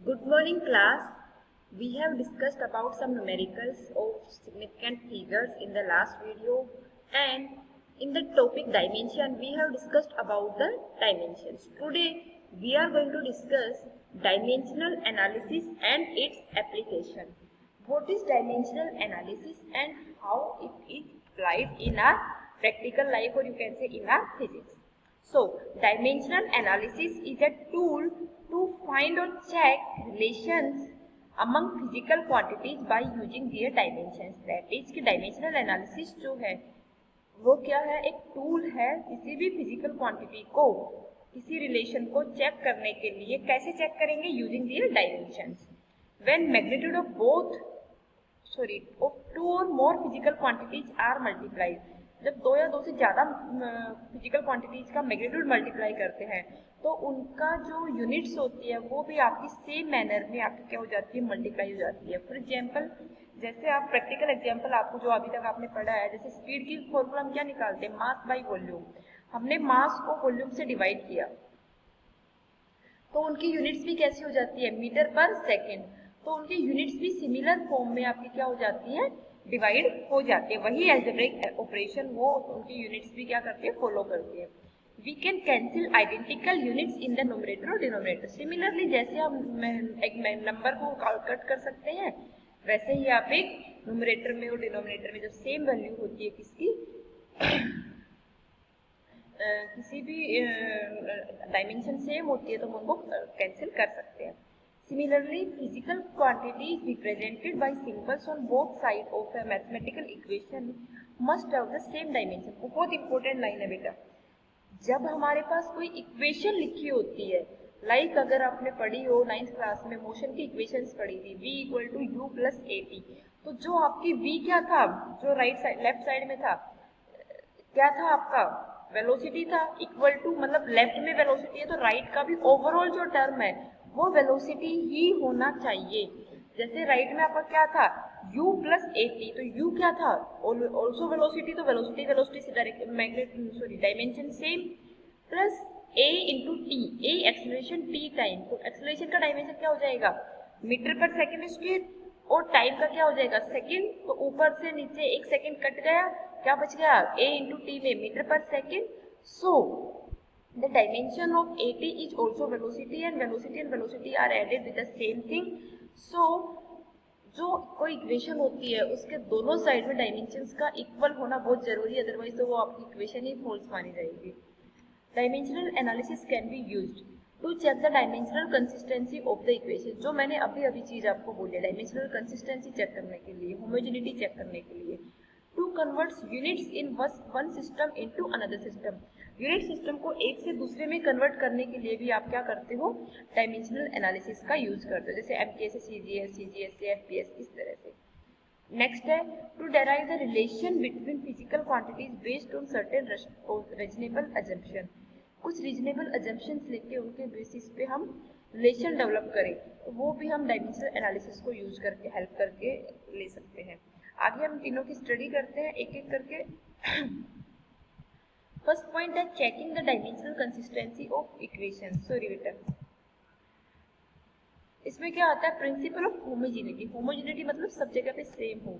Good morning, class. We have discussed about some numericals of significant figures in the last video, and in the topic dimension we have discussed about the dimensions. Today we are going to discuss dimensional analysis and its application. What is dimensional analysis and how it is applied in our practical life, or you can say in our physics. So, dimensional analysis is a tool to find or check relations among physical quantities by using their dimensions. That is कि dimensional analysis जो है वो क्या है, एक tool है किसी भी फिजिकल क्वांटिटी को, किसी रिलेशन को चेक करने के लिए. कैसे चेक करेंगे? Using their dimensions. When magnitude of two और more physical quantities are multiplied, जब दो या दो से ज़्यादा फिजिकल क्वांटिटीज का मैग्नीट्यूड मल्टीप्लाई करते हैं तो उनका जो यूनिट्स होती है वो भी आपकी सेम मैनर में आपकी क्या हो जाती है, मल्टीप्लाई हो जाती है. फॉर एग्जांपल, जैसे आप प्रैक्टिकल एग्जांपल आपको जो अभी तक आपने पढ़ा है, जैसे स्पीड की फॉर्मूला हम क्या निकालते हैं, मास बाई वॉल्यूम. हमने मास को वॉल्यूम से डिवाइड किया तो उनकी यूनिट्स भी कैसी हो जाती है, मीटर पर सेकेंड. तो उनकी यूनिट्स भी सिमिलर फॉर्म में आपकी क्या हो जाती है, डिवाइड हो जाती है. वही अलजेब्रिक ऑपरेशन वो उनकी यूनिट्स भी क्या करती है, फॉलो करती है. We can cancel identical units in the numerator और डिनोमिनेटर. सिमिलरली जैसे हम एक नंबर को कट कर सकते हैं, वैसे ही आप एक न्यूमरेटर में और डिनोमिनेटर में जब सेम वैल्यू होती है किसकी किसी भी डायमेंशन सेम होती है तो हम उनको कैंसिल कर सकते हैं. Similarly, physical quantity is represented by symbols on both sides of a mathematical equation must have the same dimension. बहुत इंपॉर्टेंट लाइन है बेटा. जब हमारे पास कोई इक्वेशन लिखी होती है, लाइक अगर आपने पढ़ी हो 9th क्लास में मोशन की इक्वेशंस पढ़ी थी, v equal to u plus a t, तो जो आपकी v क्या था, जो राइट साइड लेफ्ट साइड में था, क्या था आपका, वेलोसिटी था. इक्वल टू मतलब लेफ्ट में वेलोसिटी है तो राइट का भी ओवरऑल जो टर्म है वो वेलोसिटी ही होना चाहिए. जैसे राइट में आपका क्या था, u प्लस ए टी, तो u क्या था, ऑल्सो वेलोसिटी, तो वेलोसिटी से direct dimension same, plus a into T, a acceleration t time, तो एक्सेलरेशन का डायमेंशन क्या हो जाएगा, मीटर पर सेकेंड स्क्वायर, और टाइम का क्या हो जाएगा, सेकेंड. तो ऊपर से नीचे एक सेकेंड कट गया, क्या बच गया, a इंटू टी में मीटर पर second. So the dimension of AT is also velocity and velocity are added with the same thing. So जो कोई इक्वेशन होती है उसके दोनों साइड में डायमेंशंस का इक्वल होना बहुत जरूरी है, अदरवाइज तो वो आपकी इक्वेशन ही फॉल्स मानी जाएगी. Dimensional analysis can be used to check the dimensional consistency of the equation. जो मैंने अभी चीज आपको बोली, डायमेंशनल कंसिस्टेंसी चेक करने के लिए, होमोजेनिटी चेक करने के लिए, to converts units in one system into another system. Unit system को एक से दूसरे में कन्वर्ट करने के लिए भी आप क्या करते हो, डायमेंशनल एनालिसिस का यूज करते हो, जैसे एमकेएस से सीजीएस से एफपीएस, इस तरह से. नेक्स्ट है to derive the relation between physical quantities based on certain reasonable assumption. कुछ रीजनेबल अजम्पशंस लेके उनके बेसिस पे हम रिलेशन डेवलप करें, तो वो भी हम डायमेंशनल एनालिसिस को यूज करके हेल्प करके ले सकते हैं. आगे हम तीनों की स्टडी करते हैं एक एक करके. फर्स्ट पॉइंट है checking the dimensional consistency of equation. Sorry बेटा, इसमें क्या आता है, प्रिंसिपल ऑफ होमोजेनिटी. होमोजेनिटी मतलब सब जगह पे सेम हो.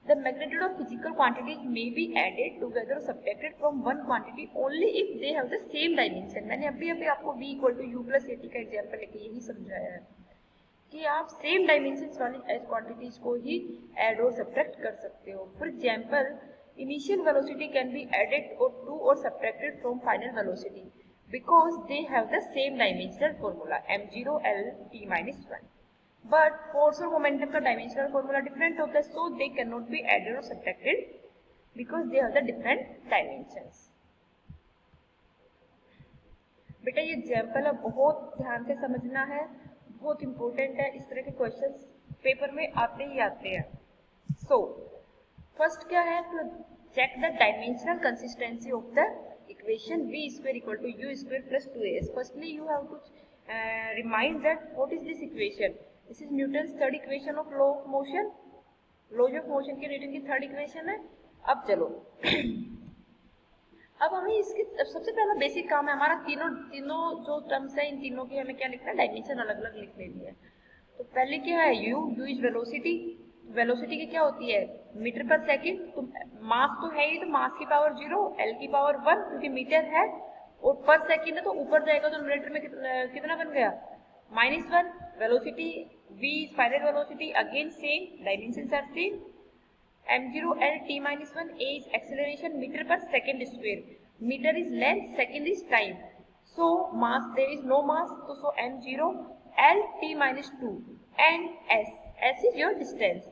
The magnitude of physical quantities may be added together और subtracted from one quantity only if they have the same dimension. मैंने अभी आपको v equal to u plus a t का एग्जाम्पल लेके यही समझाया है कि आप सेम डायमेंशंस वाली क्वांटिटीज को ही ऐड और सब्ट्रैक्ट कर सकते हो. For example, initial velocity can be added to or subtracted from final velocity because they have the same dimensional formula m0 l t minus 1. But force और momentum का dimensional formula different होता है, so they cannot be added or subtracted because they have the different dimensions. बेटा ये example है, बहुत ध्यान से समझना है, बहुत इंपॉर्टेंट है. इस तरह के क्वेश्चंस पेपर में आते ही आते हैं. सो फर्स्ट क्या है, to check the dimensional consistency of the equation v square equal to u square plus 2as. Firstly you have to remind that what is this equation. This is Newton's third equation of law of motion. Laws of motion की Newton की third equation है. अब चलो अब हमें इसके सबसे पहला बेसिक काम है हमारा, तीनों जो टर्म्स है इन तीनों की हमें क्या लिखना है, डायमेंशन अलग अलग लिख लेनी है. तो पहले क्या है, यू इज वेलोसिटी, वेलोसिटी की क्या होती है मीटर पर सेकेंड, तो मास तो है ही, तो मास की पावर 0, एल की पावर 1 क्योंकि मीटर है, और पर सेकेंड है तो ऊपर जाएगा तो न्यूमरेटर में कितना बन गया -1, velocity v is final velocity, again same dimensions are same, m0 l t minus 1, a is acceleration meter per second square, meter is length, second is time, so mass there is no mass, so m0 l t minus 2 and s is your distance,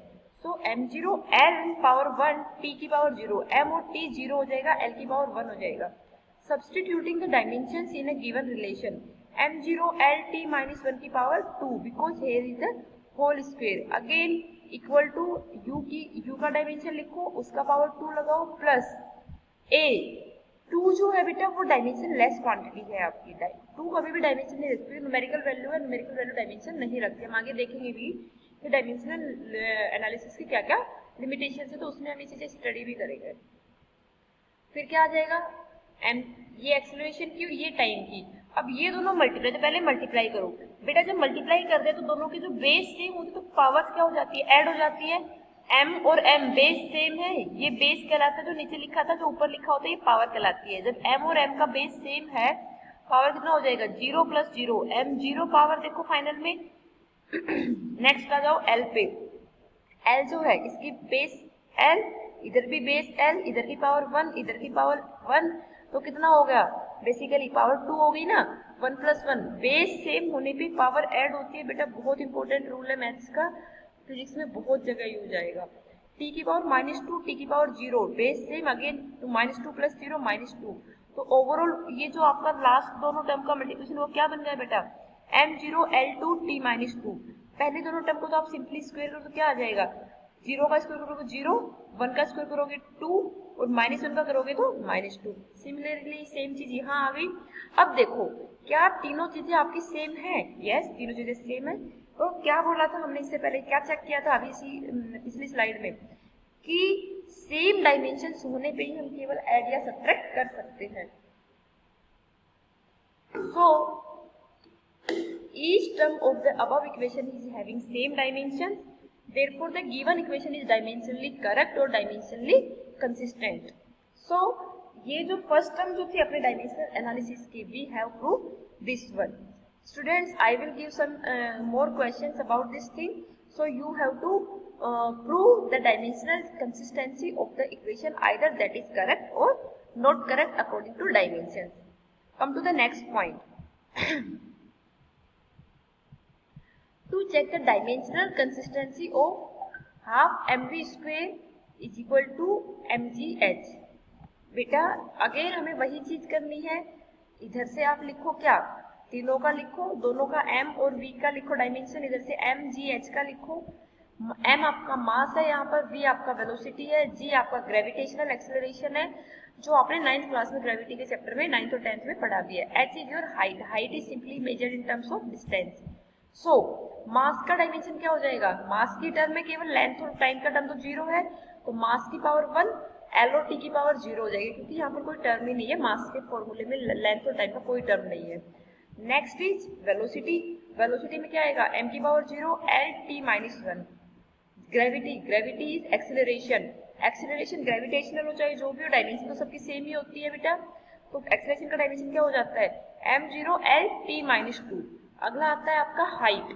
so m0 l power 1 t की power 0, m और t 0 हो जाएगा, l की power 1 हो जाएगा. Substituting the dimensions in a given relation, m0 l t minus 1 की power 2 because here is the whole square, again equal to u की, u का डायमेंशन लिखो, उसका पावर 2 लगाओ, प्लस a 2 जो है बेटा वो डायमेंशन लेस क्वांटिटी है आपकी, 2 कभी भी डायमेंशन नहीं रखती, न्यूमेरिकल वैल्यू है, न्यूमेरिकल वैल्यू डायमेंशन नहीं रखती. हम आगे देखेंगे भी कि डायमेंशनल एनालिसिस की क्या क्या लिमिटेशन है, तो उसमें हम ये चीजें स्टडी भी करेंगे. फिर क्या आ जाएगा, एम ये एक्सेलरेशन की और ये टाइम की. अब ये दोनों मल्टीप्लाई, तो पहले मल्टीप्लाई करो बेटा, जब मल्टीप्लाई कर दे तो दोनों की जो बेस सेम होती है तो पावर्स क्या हो जाती है, ऐड हो जाती है. m और m बेस सेम है, ये बेस कहलाता है, जो नीचे लिखा था जो ऊपर लिखा होता है ये पावर कहलाती है. जब m और m का बेस सेम है, पावर कितना हो जाएगा 0 + 0, m0 पावर देखो फाइनल में. नेक्स्ट आ जाओ l पे, l जो है इसकी बेस l, इधर भी बेस l, इधर की पावर 1, इधर की पावर 1, तो कितना हो गया बेसिकली पावर 2 हो गई ना. 1 + 1 बेस सेम होने पे पावर ऐड होती है बेटा, बहुत इंपॉर्टेंट रूल है मैथ्स का, फिजिक्स में बहुत जगह यूज आएगा. t की पावर -2, t की पावर 0, बेस सेम अगेन, तो -2 + 0 -2, तो ओवरऑल ये जो आपका लास्ट दोनों टर्म का मल्टीप्लिकेशन वो क्या बन गया बेटा, m0 l2 t -2. पहले दोनों टर्म को तो आप सिंपली स्क्वायर करो तो क्या आ जाएगा, 0 का स्क्वायर करोगे 0, 1 का स्क्वायर करोगे 2 और -1 का करोगे तो -2. सिमिलरली सेम चीज यहाँ आ गई. अब देखो क्या तीनों चीजें आपकी सेम है, यस तीनों चीजें सेम है. तो क्या बोला था हमने इससे पहले, क्या चेक किया था अभी इसी पिछली स्लाइड में, कि सेम डायमेंशंस होने पे ही हम केवल ऐड या सब्ट्रैक्ट कर सकते हैं. सो each term of the above equation is having same dimensions, therefore the given equation is dimensionally correct or dimensionally consistent. So ये जो फर्स्ट टर्म जो थी अपने डायमेंशनल एनालिसिस की, we have proved this one. Students, I will give some more questions about this thing, so you have to prove the dimensional consistency of the equation, either that is correct or not correct according to dimensions. Come to the next point. To check the dimensional consistency of half mv square is equal to mgh. बेटा again हमें वही चीज करनी है, इधर से आप लिखो क्या, तीनों का लिखो, दोनों का m और v का लिखो डायमेंशन, इधर से mgh का लिखो. m आपका मास है यहाँ पर, v आपका वेलोसिटी है, g आपका ग्रेविटेशनल एक्सेलरेशन है, जो आपने 9th क्लास में ग्रेविटी के चैप्टर में 9th और 10th में पढ़ा भी है. h is your height, height is simply measured in terms of distance. So mass का डायमेंशन क्या हो जाएगा, मास की टर्म में केवल लेंथ और टाइम का टर्म तो 0 है, तो मास की पावर 1, एल और टी की पावर 0 हो जाएगी, क्योंकि यहाँ पर कोई टर्म ही नहीं है, मास के फॉर्मूले में लेंथ और टाइम का कोई टर्म नहीं है. नेक्स्ट इज वेलोसिटी, वेलोसिटी में क्या आएगा, m की power 0 L T -1. Gravity, gravity is acceleration, acceleration gravitational हो चाहे जो भी हो, डायमेंशन तो सबकी सेम ही होती है बेटा, तो एक्सेलरेशन का डायमेंशन क्या हो जाता है m0 l t -2. अगला आता है आपका हाइट,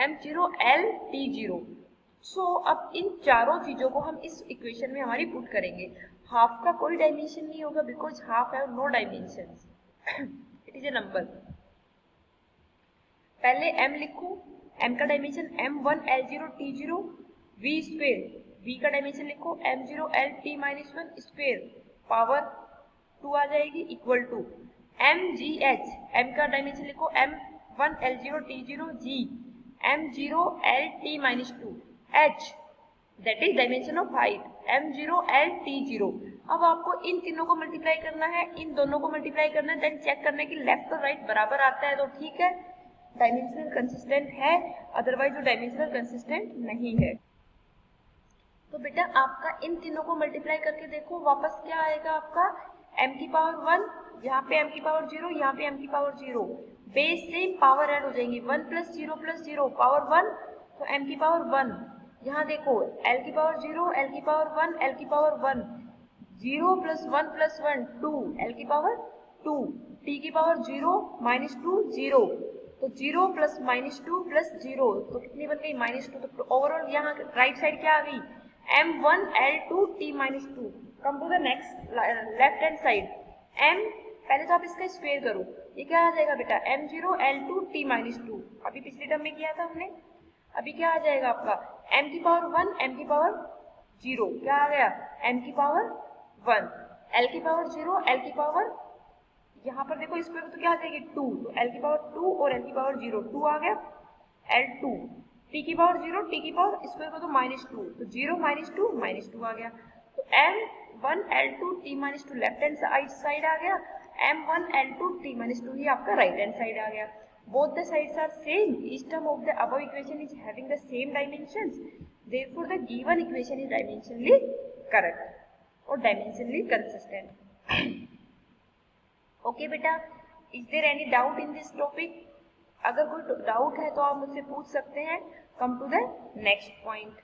m0 l t0. सो अब इन चारों चीजों को हम इस इक्वेशन में हमारी पुट करेंगे. हाफ का कोई डायमेंशन नहीं होगा, because half have no dimensions, it is a number. पहले m लिखो, m का dimension m1 l0 t0, v square, v का डायमेंशन लिखो m0 l t -1 square, power 2 आ जाएगी, इक्वल टू mgh, m का डायमेंशन लिखो m1 l0 t0, g m0 l t -2, h that is dimension of height, m0 l t0. अब आपको इन तीनों को मल्टीप्लाई करना है, इन दोनों को मल्टीप्लाई करना है, देन चेक करना है कि लेफ्ट और राइट बराबर आता है तो ठीक है, डायमेंशनल कंसिस्टेंट है, अदरवाइज वो डायमेंशनल कंसिस्टेंट नहीं है. तो बेटा आपका इन तीनों को मल्टीप्लाई करके देखो, वापस क्या आएगा आपका m की पावर 1, यहाँ पे m की पावर 0, यहाँ पे m की power 0, base same, power add हो जाएंगी, 1 + 0 + 0 पावर 1, तो m की पावर 1, यहाँ देखो l की पावर 0, l की पावर 1, l की पावर 1, 0 + 1 + 1 2, l की पावर 2, t की पावर 0 -2 0, तो 0 + -2 + 0, तो कितनी बन गई -2। तो ओवरऑल यहाँ राइट साइड क्या आ गई, m1 l2 t -2। Come to the next left hand side, m, पहले तो आप इसका स्क्वायर करो, ये क्या आ जाएगा बेटा, m0 l2 t -2, अभी पिछले टर्म में किया था हमने। अभी क्या आ जाएगा आपका, m की पावर 1, m की पावर 0, क्या आ गया, m की पावर 1, l की पावर 0, l की पावर, यहाँ पर देखो स्क्वायर तो क्या आ जाएगी 2, तो l की पावर 2 और l की पावर 0, 2 आ गया, l2, t की पावर 0, t की पावर स्क्वायर को तो -2, तो 0 -2 -2 आ गया, तो m1 l2 t -2 left hand side आ गया, m1 l2 t -2 ही आपका राइट हैंड साइड आ गया। Both the sides are same. Each term of the above equation is having the same dimensions. Therefore, the given equation is dimensionally correct or dimensionally consistent. Okay, बेटा, is there any doubt in this topic? अगर कोई doubt है तो आप मुझसे पूछ सकते हैं। Come to the next point.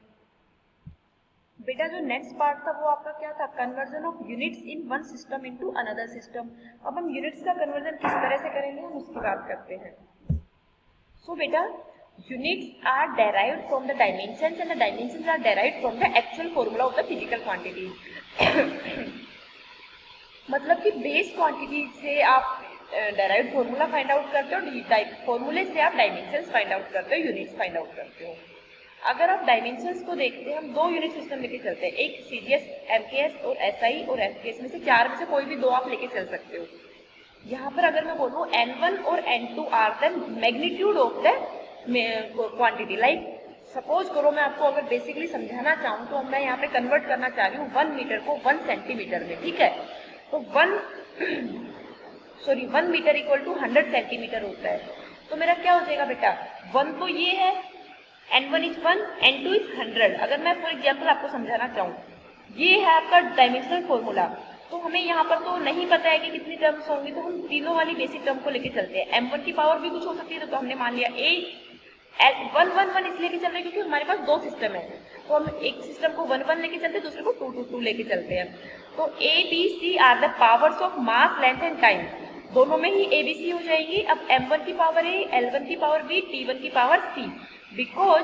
बेटा जो नेक्स्ट पार्ट था वो आपका क्या था, conversion of units in one system into another system. अब हम यूनिट्स का कन्वर्जन किस तरह से करेंगे हम उसकी बात करते हैं। सो बेटा units are derived from the dimensions and the dimensions are derived from the actual formula of the physical quantity. मतलब कि बेस क्वांटिटी से आप डेराइव्ड फॉर्मूला फाइंड आउट करते हो, फॉर्मूले से आप डायमेंशंस फाइंड आउट करते हो, यूनिट्स फाइंड आउट करते हो। अगर आप डायमेंशंस को देखते हैं, हम दो यूनिट सिस्टम लेके चलते हैं, एक सीजीएस, एमकेएस और एसआई और एफकेएस में से चार में से कोई भी दो आप लेके चल सकते हो। यहाँ पर अगर मैं बोलूँ N1 और N2 are the magnitude of the quantity, like suppose करो मैं आपको अगर बेसिकली समझाना चाहूँ तो मैं यहाँ पे कन्वर्ट करना चाह रही हूँ 1 मीटर को 1 सेंटीमीटर में, ठीक है। तो 1 मीटर इक्वल टू 100 सेंटीमीटर होता है। तो मेरा क्या हो जाएगा बेटा, 1 तो ये है, N1 इज 1, N2 इज 100। अगर मैं फॉर एग्जाम्पल आपको समझाना चाहूँ, ये है आपका डायमेंशनल फॉर्मूला। तो हमें यहाँ पर तो नहीं पता है कि कितनी टर्म्स होंगी, तो हम तीनों वाली बेसिक टर्म को लेके चलते हैं। M1 की पावर भी कुछ हो सकती है, तो हमने मान लिया 1 इसलिए लेके चल रहे हैं क्योंकि हमारे पास दो सिस्टम है, तो हम एक सिस्टम को 1 लेके चलते हैं, दूसरे को 2 लेके चलते हैं। तो A B C are the powers of mass, length and time, दोनों में ही ABC हो जाएगी। अब M1 की पावर A, L1 की पावर B, T1 की पावर C, बिकॉज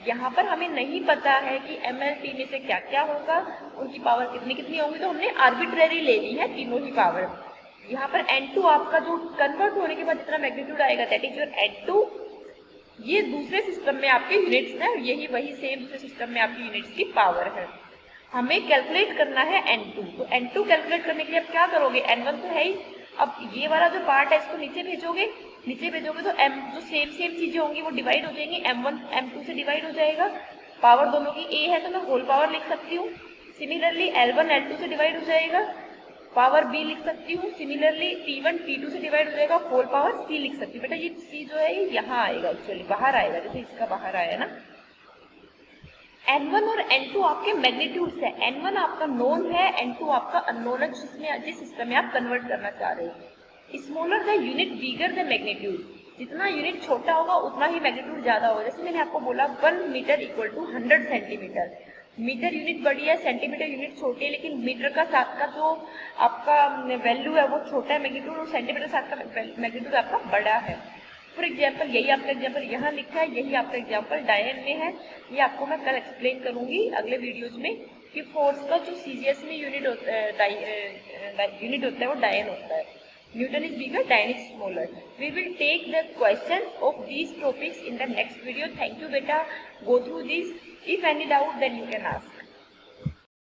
यहाँ पर हमें नहीं पता है कि MLT में से क्या क्या होगा, उनकी पावर कितनी कितनी होंगी, तो हमने आर्बिट्रेरी ले ली है तीनों ही पावर। यहाँ पर N2 आपका जो कन्वर्ट होने के बाद जितना मैग्नीट्यूड आएगा दैट इज योर N2। ये दूसरे सिस्टम में आपके यूनिट्स हैं, यही वही सेम दूसरे सिस्टम में आपकी यूनिट्स की पावर है। हमें कैलकुलेट करना है N2, तो N2 कैलकुलेट करने के लिए आप क्या करोगे, N1 तो है ही, अब ये वाला जो पार्ट है इसको नीचे भेजोगे तो M जो सेम चीजें होंगी वो डिवाइड हो जाएंगी, M1 M2 से डिवाइड हो जाएगा। पावर दोनों की A है तो मैं होल पावर लिख सकती हूँ। सिमिलरली L1 L2 से डिवाइड हो जाएगा, पावर B लिख सकती हूँ। सिमिलरली T1 T2 से डिवाइड हो जाएगा, होल पावर C लिख सकती हूँ। बेटा ये C जो है ये यहाँ आएगा, एक्चुअली बाहर आएगा, जैसे इसका बाहर आया ना। N1 और N2 आपके मैग्नीट्यूड्स है, N1 आपका नोन है, N2 आपका अननोन है, जिस सिस्टम में आप कन्वर्ट करना चाह रहे हो। Smaller the unit bigger the magnitude, जितना यूनिट छोटा होगा उतना ही मैग्नीट्यूड ज्यादा होगा। जैसे मैंने आपको बोला 1 metre equal to 100 centimetre, metre unit बड़ी है, सेंटीमीटर यूनिट छोटी है, लेकिन मीटर का साथ का जो आपका वैल्यू है वो छोटा है मैग्नीट्यूड, और सेंटीमीटर साथ का मैग्नीट्यूड आपका बड़ा है। फॉर एग्जाम्पल यही आपका एग्जाम्पल यहाँ लिखा है, यही आपका एग्जाम्पल डायन में है। ये आपको मैं कल एक्सप्लेन करूंगी अगले वीडियोज में कि फोर्स का जो सीजीएस में यूनिट होता है वो डायन होता है। Newton is bigger, Dian is smaller. We will take the questions of these topics in the next video. Thank you, beta. Go through this. If any doubt, then you can ask.